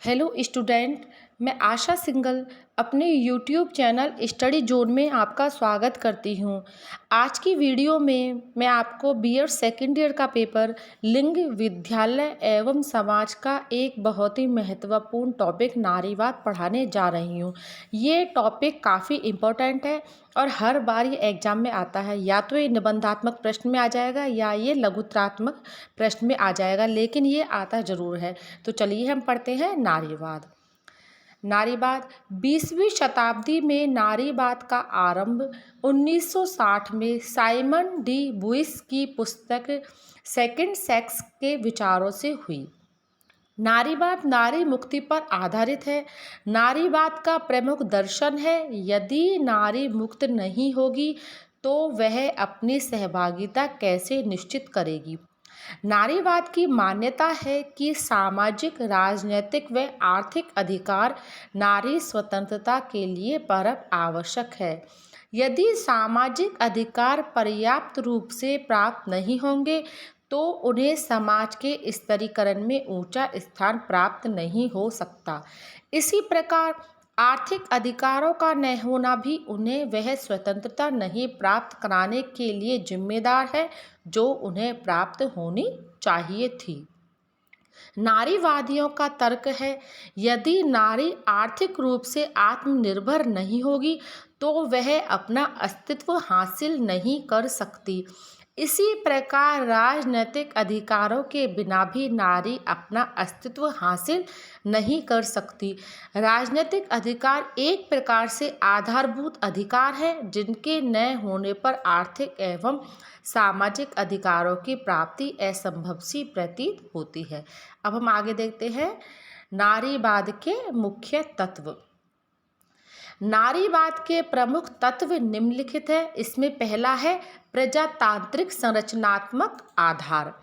Hello student, मैं आशा single अपने YouTube channel study zone में आपका स्वागत करती हूँ। आज की वीडियो में मैं आपको बीएड सेकेंड ईयर का पेपर लिंग विद्यालय एवं समाज का एक बहुत ही महत्वपूर्ण टॉपिक नारीवाद पढ़ाने जा रही हूँ। ये टॉपिक काफ़ी इम्पोर्टेंट है और हर बार ये एग्जाम में आता है। या तो ये निबंधात्मक प्रश्न में आ जाएगा या ये लघुत्रात्मक प्रश्न में आ जाएगा, लेकिन ये आता ज़रूर है। तो चलिए हम पढ़ते हैं नारीवाद। नारीवाद 20वीं शताब्दी में नारीवाद का आरंभ 1960 में साइमन डी बुइस की पुस्तक सेकंड सेक्स के विचारों से हुई। नारीवाद नारी मुक्ति पर आधारित है। नारीवाद का प्रमुख दर्शन है, यदि नारी मुक्त नहीं होगी तो वह अपनी सहभागिता कैसे निश्चित करेगी। नारीवाद की मान्यता है कि सामाजिक, राजनीतिक व आर्थिक अधिकार नारी स्वतंत्रता के लिए परम आवश्यक है। यदि सामाजिक अधिकार पर्याप्त रूप से प्राप्त नहीं होंगे तो उन्हें समाज के स्तरीकरण में ऊंचा स्थान प्राप्त नहीं हो सकता। इसी प्रकार आर्थिक अधिकारों का न होना भी उन्हें वह स्वतंत्रता नहीं प्राप्त कराने के लिए जिम्मेदार है जो उन्हें प्राप्त होनी चाहिए थी। नारीवादियों का तर्क है, यदि नारी आर्थिक रूप से आत्मनिर्भर नहीं होगी तो वह अपना अस्तित्व हासिल नहीं कर सकती। इसी प्रकार राजनीतिक अधिकारों के बिना भी नारी अपना अस्तित्व हासिल नहीं कर सकती। राजनीतिक अधिकार एक प्रकार से आधारभूत अधिकार है जिनके न होने पर आर्थिक एवं सामाजिक अधिकारों की प्राप्ति असंभव सी प्रतीत होती है। अब हम आगे देखते हैं नारीवाद के मुख्य तत्व। नारीवाद के प्रमुख तत्व निम्नलिखित है। इसमें पहला है प्रजातांत्रिक संरचनात्मक आधार।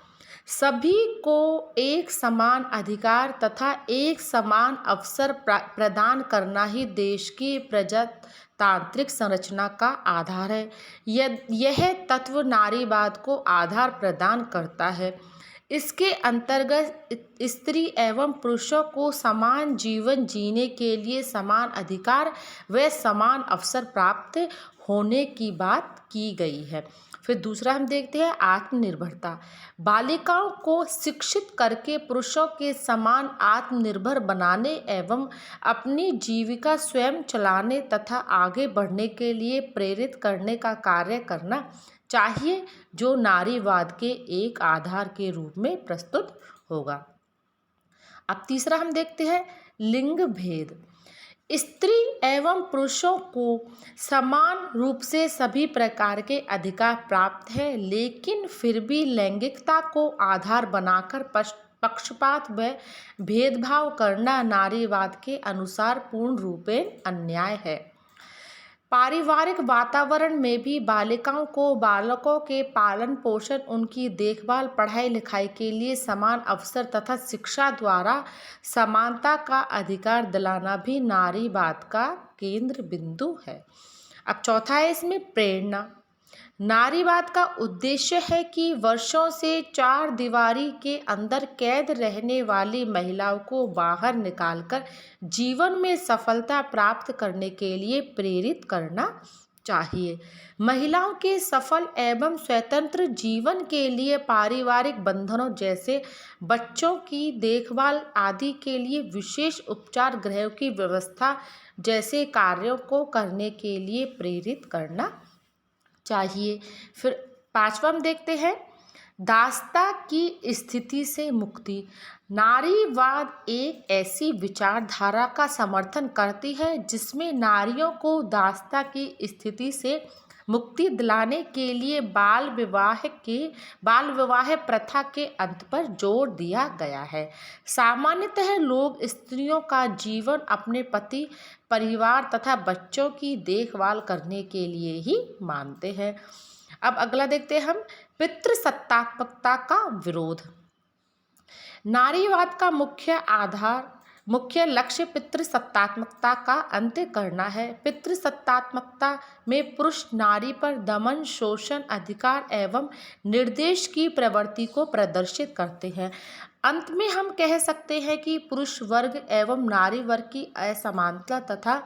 सभी को एक समान अधिकार तथा एक समान अवसर प्रदान करना ही देश की प्रजातांत्रिक संरचना का आधार है। यह तत्व नारीवाद को आधार प्रदान करता है। इसके अंतर्गत स्त्री एवं पुरुषों को समान जीवन जीने के लिए समान अधिकार व समान अवसर प्राप्त होने की बात की गई है। फिर दूसरा हम देखते हैं आत्मनिर्भरता। बालिकाओं को शिक्षित करके पुरुषों के समान आत्मनिर्भर बनाने एवं अपनी जीविका स्वयं चलाने तथा आगे बढ़ने के लिए प्रेरित करने का कार्य करना चाहिए, जो नारीवाद के एक आधार के रूप में प्रस्तुत होगा। अब तीसरा हम देखते हैं लिंग भेद। स्त्री एवं पुरुषों को समान रूप से सभी प्रकार के अधिकार प्राप्त है, लेकिन फिर भी लैंगिकता को आधार बनाकर पक्षपात व भेदभाव करना नारीवाद के अनुसार पूर्ण रूपेण अन्याय है। पारिवारिक वातावरण में भी बालिकाओं को बालकों के पालन पोषण, उनकी देखभाल, पढ़ाई लिखाई के लिए समान अवसर तथा शिक्षा द्वारा समानता का अधिकार दिलाना भी नारीवाद का केंद्र बिंदु है। अब चौथा है इसमें प्रेरणा। नारीवाद का उद्देश्य है कि वर्षों से चार दीवारी के अंदर कैद रहने वाली महिलाओं को बाहर निकालकर जीवन में सफलता प्राप्त करने के लिए प्रेरित करना चाहिए। महिलाओं के सफल एवं स्वतंत्र जीवन के लिए पारिवारिक बंधनों जैसे बच्चों की देखभाल आदि के लिए विशेष उपचार गृह की व्यवस्था जैसे कार्यों को करने के लिए प्रेरित करना चाहिए। फिर पांचवा हम देखते हैं दासता की स्थिति से मुक्ति। नारीवाद एक ऐसी विचारधारा का समर्थन करती है जिसमें नारियों को दासता की स्थिति से मुक्ति दिलाने के लिए बाल विवाह प्रथा के अंत पर जोर दिया गया है। सामान्यतः लोग स्त्रियों का जीवन अपने पति, परिवार तथा बच्चों की देखभाल करने के लिए ही मानते हैं। अब अगला देखते हैं हम पितृसत्तात्मकता का विरोध। नारीवाद का मुख्य आधार मुख्य लक्ष्य पितृसत्तात्मकता का अंत्य करना है। पितृसत्तात्मकता में पुरुष नारी पर दमन, शोषण, अधिकार एवं निर्देश की प्रवृत्ति को प्रदर्शित करते हैं। अंत में हम कह सकते हैं कि पुरुष वर्ग एवं नारी वर्ग की असमानता तथा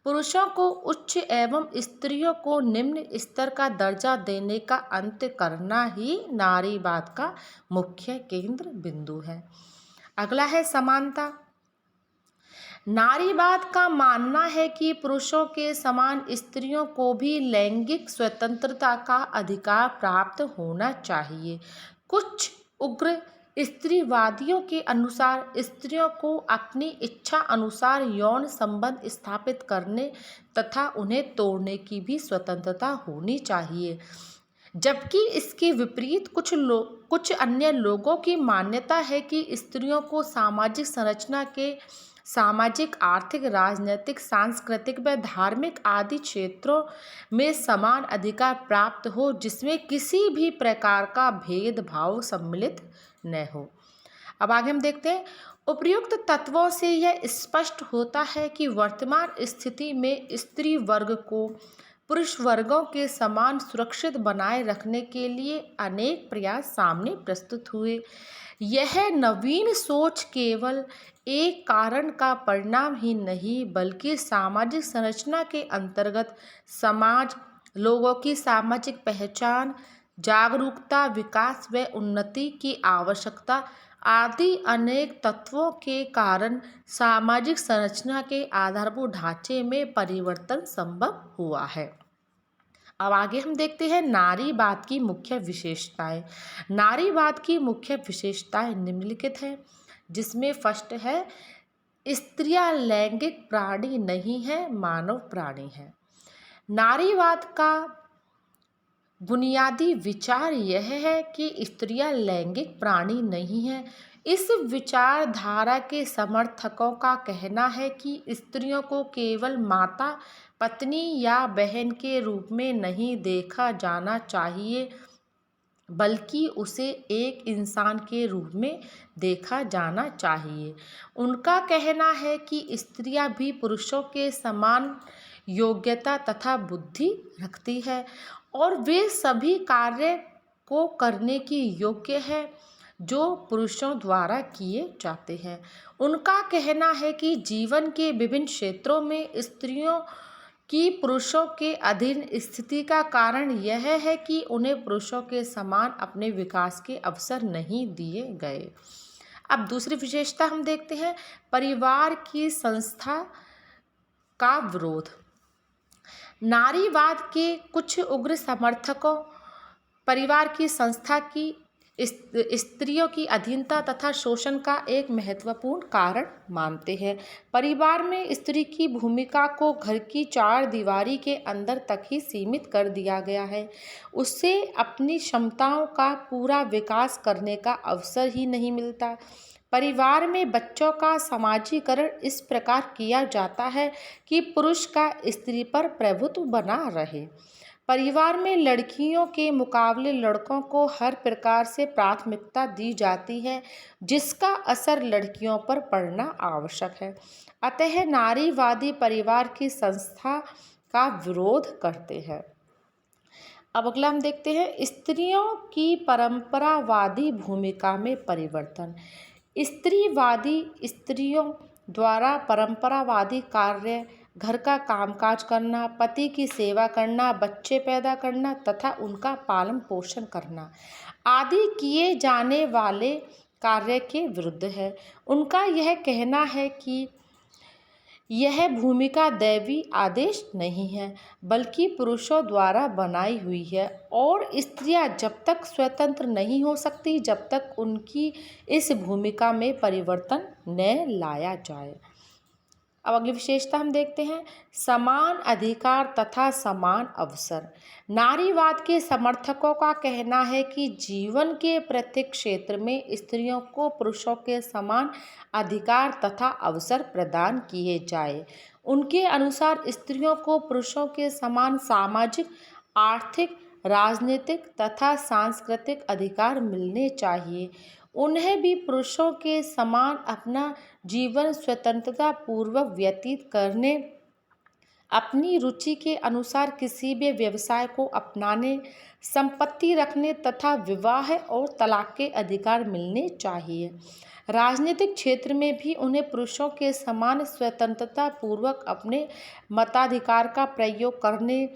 पुरुषों को उच्च एवं स्त्रियों को निम्न स्तर का दर्जा देने का अंत्य करना ही नारीवाद का मुख्य केंद्र बिंदु है। अगला है समानता। नारीवाद का मानना है कि पुरुषों के समान स्त्रियों को भी लैंगिक स्वतंत्रता का अधिकार प्राप्त होना चाहिए। कुछ उग्र स्त्रीवादियों के अनुसार स्त्रियों को अपनी इच्छा अनुसार यौन संबंध स्थापित करने तथा उन्हें तोड़ने की भी स्वतंत्रता होनी चाहिए, जबकि इसके विपरीत कुछ अन्य लोगों की मान्यता है कि स्त्रियों को सामाजिक संरचना के सामाजिक, आर्थिक, राजनीतिक, सांस्कृतिक व धार्मिक आदि क्षेत्रों में समान अधिकार प्राप्त हो, जिसमें किसी भी प्रकार का भेदभाव सम्मिलित न हो। अब आगे हम देखते हैं, उपर्युक्त तत्वों से यह स्पष्ट होता है कि वर्तमान स्थिति में स्त्री वर्ग को पुरुष वर्गों के समान सुरक्षित बनाए रखने के लिए अनेक प्रयास सामने प्रस्तुत हुए। यह नवीन सोच केवल एक कारण का परिणाम ही नहीं, बल्कि सामाजिक संरचना के अंतर्गत समाज, लोगों की सामाजिक पहचान, जागरूकता, विकास व उन्नति की आवश्यकता आदि अनेक तत्वों के कारण सामाजिक संरचना के आधारभूत ढांचे में परिवर्तन संभव हुआ है। अब आगे हम देखते हैं नारीवाद की मुख्य विशेषताएं। नारीवाद की मुख्य विशेषताएं निम्नलिखित हैं, जिसमें फर्स्ट है, स्त्रियां लैंगिक प्राणी नहीं है, मानव प्राणी है। नारीवाद का बुनियादी विचार यह है कि स्त्रियां लैंगिक प्राणी नहीं हैं। इस विचारधारा के समर्थकों का कहना है कि स्त्रियों को केवल माता, पत्नी या बहन के रूप में नहीं देखा जाना चाहिए, बल्कि उसे एक इंसान के रूप में देखा जाना चाहिए। उनका कहना है कि स्त्रियां भी पुरुषों के समान योग्यता तथा बुद्धि रखती है और वे सभी कार्य को करने की योग्य है जो पुरुषों द्वारा किए जाते हैं। उनका कहना है कि जीवन के विभिन्न क्षेत्रों में स्त्रियों की पुरुषों के अधीन स्थिति का कारण यह है कि उन्हें पुरुषों के समान अपने विकास के अवसर नहीं दिए गए। अब दूसरी विशेषता हम देखते हैं, परिवार की संस्था का विरोध। नारीवाद के कुछ उग्र समर्थकों परिवार की संस्था की स्त्रियों की अधीनता तथा शोषण का एक महत्वपूर्ण कारण मानते हैं। परिवार में स्त्री की भूमिका को घर की चार दीवारी के अंदर तक ही सीमित कर दिया गया है। उससे अपनी क्षमताओं का पूरा विकास करने का अवसर ही नहीं मिलता। परिवार में बच्चों का समाजीकरण इस प्रकार किया जाता है कि पुरुष का स्त्री पर प्रभुत्व बना रहे। परिवार में लड़कियों के मुकाबले लड़कों को हर प्रकार से प्राथमिकता दी जाती है, जिसका असर लड़कियों पर पड़ना आवश्यक है। अतः नारीवादी परिवार की संस्था का विरोध करते हैं। अब अगला हम देखते हैं, स्त्रियों की परंपरावादी भूमिका में परिवर्तन। स्त्रीवादी स्त्रियों द्वारा परंपरावादी कार्य, घर का कामकाज करना, पति की सेवा करना, बच्चे पैदा करना तथा उनका पालन पोषण करना आदि किए जाने वाले कार्य के विरुद्ध है। उनका यह कहना है कि यह भूमिका दैवी आदेश नहीं है, बल्कि पुरुषों द्वारा बनाई हुई है और स्त्रियां जब तक स्वतंत्र नहीं हो सकती जब तक उनकी इस भूमिका में परिवर्तन न लाया जाए। अब अगली विशेषता हम देखते हैं, समान अधिकार तथा समान अवसर। नारीवाद के समर्थकों का कहना है कि जीवन के प्रत्येक क्षेत्र में स्त्रियों को पुरुषों के समान अधिकार तथा अवसर प्रदान किए जाए। उनके अनुसार स्त्रियों को पुरुषों के समान सामाजिक, आर्थिक, राजनीतिक तथा सांस्कृतिक अधिकार मिलने चाहिए। उन्हें भी पुरुषों के समान अपना जीवन स्वतंत्रता पूर्वक व्यतीत करने, अपनी रुचि के अनुसार किसी भी व्यवसाय को अपनाने, संपत्ति रखने तथा विवाह और तलाक के अधिकार मिलने चाहिए। राजनीतिक क्षेत्र में भी उन्हें पुरुषों के समान स्वतंत्रता पूर्वक अपने मताधिकार का प्रयोग करने,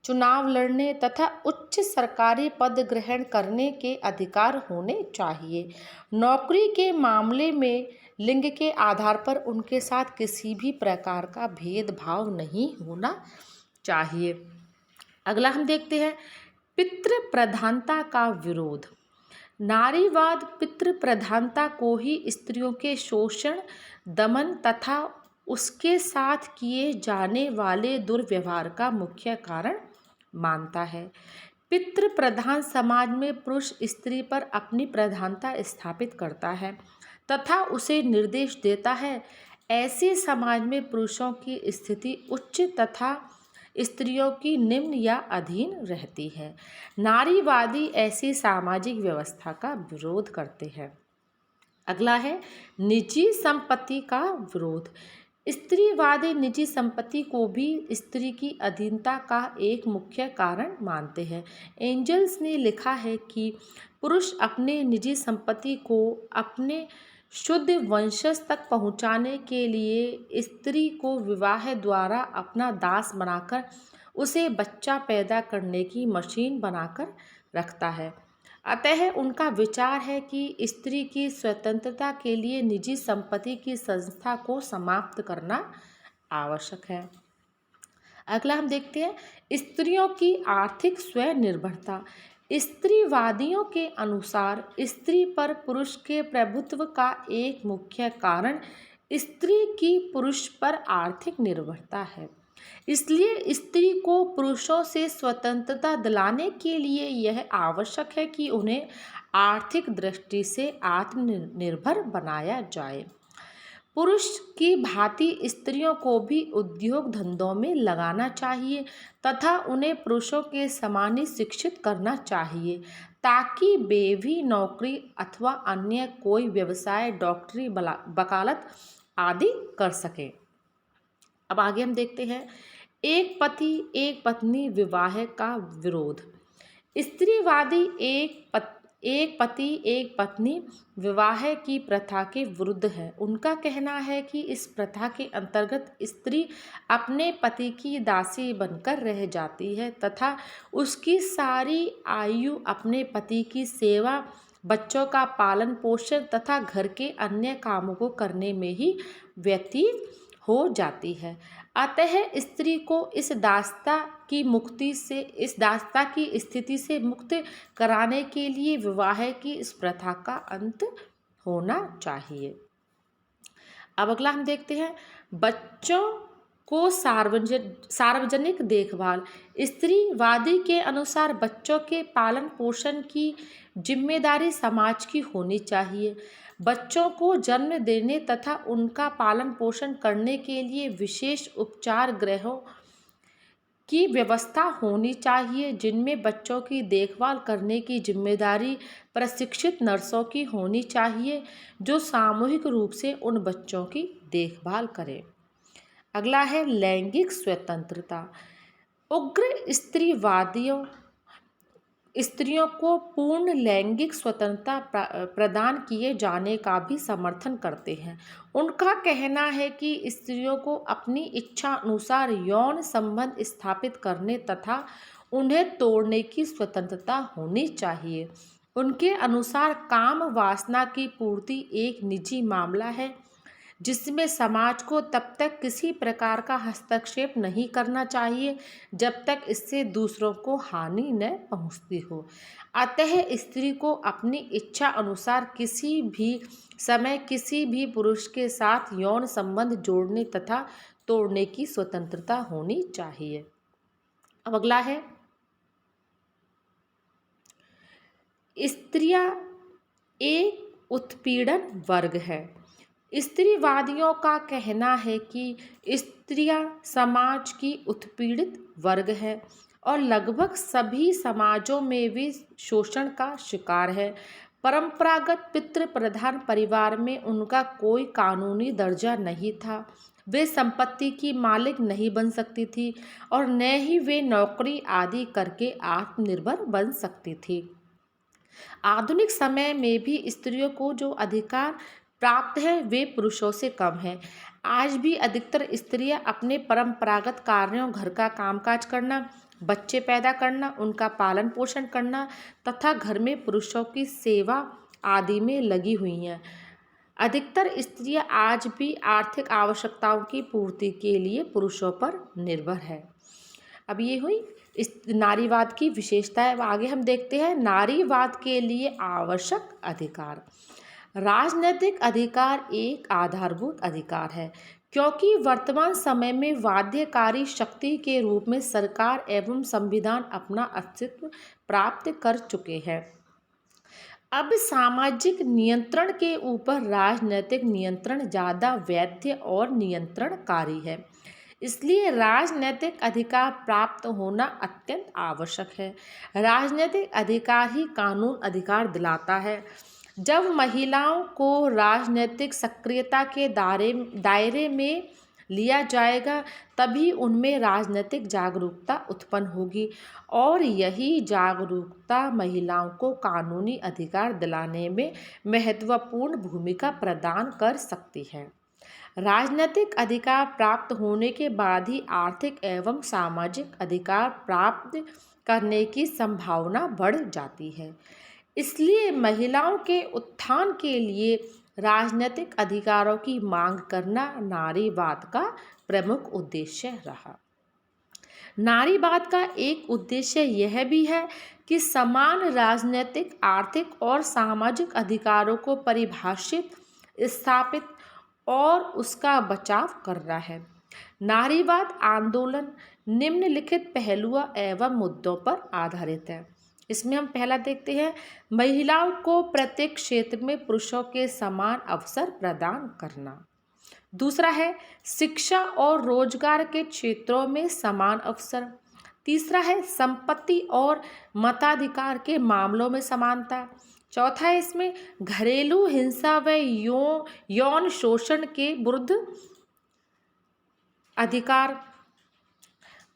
चुनाव लड़ने तथा उच्च सरकारी पद ग्रहण करने के अधिकार होने चाहिए। नौकरी के मामले में लिंग के आधार पर उनके साथ किसी भी प्रकार का भेदभाव नहीं होना चाहिए। अगला हम देखते हैं पितृ प्रधानता का विरोध। नारीवाद पितृ प्रधानता को ही स्त्रियों के शोषण, दमन तथा उसके साथ किए जाने वाले दुर्व्यवहार का मुख्य कारण मानता है। पितृ प्रधान समाज में पुरुष स्त्री पर अपनी प्रधानता स्थापित करता है तथा उसे निर्देश देता है। ऐसे समाज में पुरुषों की स्थिति उच्च तथा स्त्रियों की निम्न या अधीन रहती है। नारीवादी ऐसी सामाजिक व्यवस्था का विरोध करते हैं। अगला है निजी संपत्ति का विरोध। स्त्रीवादी निजी संपत्ति को भी स्त्री की अधीनता का एक मुख्य कारण मानते हैं। एंजल्स ने लिखा है कि पुरुष अपने निजी संपत्ति को अपने शुद्ध वंशज तक पहुंचाने के लिए स्त्री को विवाह द्वारा अपना दास बनाकर उसे बच्चा पैदा करने की मशीन बनाकर रखता है। अतः उनका विचार है कि स्त्री की स्वतंत्रता के लिए निजी संपत्ति की संस्था को समाप्त करना आवश्यक है। अगला हम देखते हैं स्त्रियों की आर्थिक स्वनिर्भरता। स्त्रीवादियों के अनुसार स्त्री पर पुरुष के प्रभुत्व का एक मुख्य कारण स्त्री की पुरुष पर आर्थिक निर्भरता है। इसलिए स्त्री को पुरुषों से स्वतंत्रता दिलाने के लिए यह आवश्यक है कि उन्हें आर्थिक दृष्टि से आत्मनिर्भर बनाया जाए। पुरुष की भांति स्त्रियों को भी उद्योग धंधों में लगाना चाहिए तथा उन्हें पुरुषों के समान ही शिक्षित करना चाहिए ताकि वे भी नौकरी अथवा अन्य कोई व्यवसाय, डॉक्टरी, वकालत आदि कर सकें। अब आगे हम देखते हैं एक पति एक पत्नी विवाह का विरोध। स्त्रीवादी एक पति एक पत्नी विवाह की प्रथा के विरुद्ध है। उनका कहना है कि इस प्रथा के अंतर्गत स्त्री अपने पति की दासी बनकर रह जाती है तथा उसकी सारी आयु अपने पति की सेवा, बच्चों का पालन पोषण तथा घर के अन्य कामों को करने में ही व्यतीत हो जाती है। अतः स्त्री को इस दासता की स्थिति से मुक्त कराने के लिए विवाह की इस प्रथा का अंत होना चाहिए। अब अगला हम देखते हैं बच्चों को सार्वजनिक देखभाल। स्त्रीवादी के अनुसार बच्चों के पालन पोषण की जिम्मेदारी समाज की होनी चाहिए। बच्चों को जन्म देने तथा उनका पालन पोषण करने के लिए विशेष उपचार गृहों की व्यवस्था होनी चाहिए जिनमें बच्चों की देखभाल करने की जिम्मेदारी प्रशिक्षित नर्सों की होनी चाहिए जो सामूहिक रूप से उन बच्चों की देखभाल करें। अगला है लैंगिक स्वतंत्रता। उग्र स्त्रीवादियों स्त्रियों को पूर्ण लैंगिक स्वतंत्रता प्रदान किए जाने का भी समर्थन करते हैं। उनका कहना है कि स्त्रियों को अपनी इच्छा अनुसार यौन संबंध स्थापित करने तथा उन्हें तोड़ने की स्वतंत्रता होनी चाहिए। उनके अनुसार काम वासना की पूर्ति एक निजी मामला है जिसमें समाज को तब तक किसी प्रकार का हस्तक्षेप नहीं करना चाहिए जब तक इससे दूसरों को हानि न पहुंचती हो। अतः स्त्री को अपनी इच्छा अनुसार किसी भी समय किसी भी पुरुष के साथ यौन संबंध जोड़ने तथा तोड़ने की स्वतंत्रता होनी चाहिए। अब अगला है स्त्रियां एक उत्पीड़न वर्ग है। स्त्रीवादियों का कहना है कि स्त्रियां समाज की उत्पीड़ित वर्ग है और लगभग सभी समाजों में वे शोषण का शिकार है। परंपरागत पितृ प्रधान परिवार में उनका कोई कानूनी दर्जा नहीं था। वे संपत्ति की मालिक नहीं बन सकती थी और न ही वे नौकरी आदि करके आत्मनिर्भर बन सकती थी। आधुनिक समय में भी स्त्रियों को जो अधिकार प्राप्त है वे पुरुषों से कम है। आज भी अधिकतर स्त्रियां अपने परंपरागत कार्यों, घर का कामकाज करना, बच्चे पैदा करना, उनका पालन पोषण करना तथा घर में पुरुषों की सेवा आदि में लगी हुई हैं। अधिकतर स्त्रियां आज भी आर्थिक आवश्यकताओं की पूर्ति के लिए पुरुषों पर निर्भर है। अब ये हुई इस नारीवाद की विशेषताएं। अब आगे हम देखते हैं नारीवाद के लिए आवश्यक अधिकार। राजनीतिक अधिकार एक आधारभूत अधिकार है, क्योंकि वर्तमान समय में बाध्यकारी शक्ति के रूप में सरकार एवं संविधान अपना अस्तित्व प्राप्त कर चुके हैं। अब सामाजिक नियंत्रण के ऊपर राजनीतिक नियंत्रण ज़्यादा वैध और नियंत्रणकारी है। इसलिए राजनीतिक अधिकार प्राप्त होना अत्यंत आवश्यक है। राजनीतिक अधिकार ही कानून अधिकार दिलाता है। जब महिलाओं को राजनीतिक सक्रियता के दायरे में लिया जाएगा तभी उनमें राजनीतिक जागरूकता उत्पन्न होगी और यही जागरूकता महिलाओं को कानूनी अधिकार दिलाने में महत्वपूर्ण भूमिका प्रदान कर सकती है। राजनीतिक अधिकार प्राप्त होने के बाद ही आर्थिक एवं सामाजिक अधिकार प्राप्त करने की संभावना बढ़ जाती है। इसलिए महिलाओं के उत्थान के लिए राजनीतिक अधिकारों की मांग करना नारीवाद का प्रमुख उद्देश्य रहा। नारीवाद का एक उद्देश्य यह भी है कि समान राजनीतिक, आर्थिक और सामाजिक अधिकारों को परिभाषित, स्थापित और उसका बचाव करना है। नारीवाद आंदोलन निम्नलिखित पहलुओं एवं मुद्दों पर आधारित है। इसमें हम पहला देखते हैं महिलाओं को प्रत्येक क्षेत्र में पुरुषों के समान अवसर प्रदान करना। दूसरा है शिक्षा और रोजगार के क्षेत्रों में समान अवसर। तीसरा है संपत्ति और मताधिकार के मामलों में समानता। चौथा है इसमें घरेलू हिंसा व यौन शोषण के विरुद्ध अधिकार।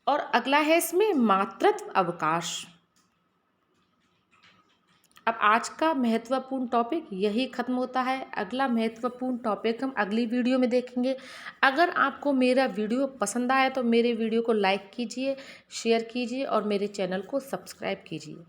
और अगला है इसमें मातृत्व अवकाश। अब आज का महत्वपूर्ण टॉपिक यही खत्म होता है। अगला महत्वपूर्ण टॉपिक हम अगली वीडियो में देखेंगे। अगर आपको मेरा वीडियो पसंद आया तो मेरे वीडियो को लाइक कीजिए, शेयर कीजिए और मेरे चैनल को सब्सक्राइब कीजिए।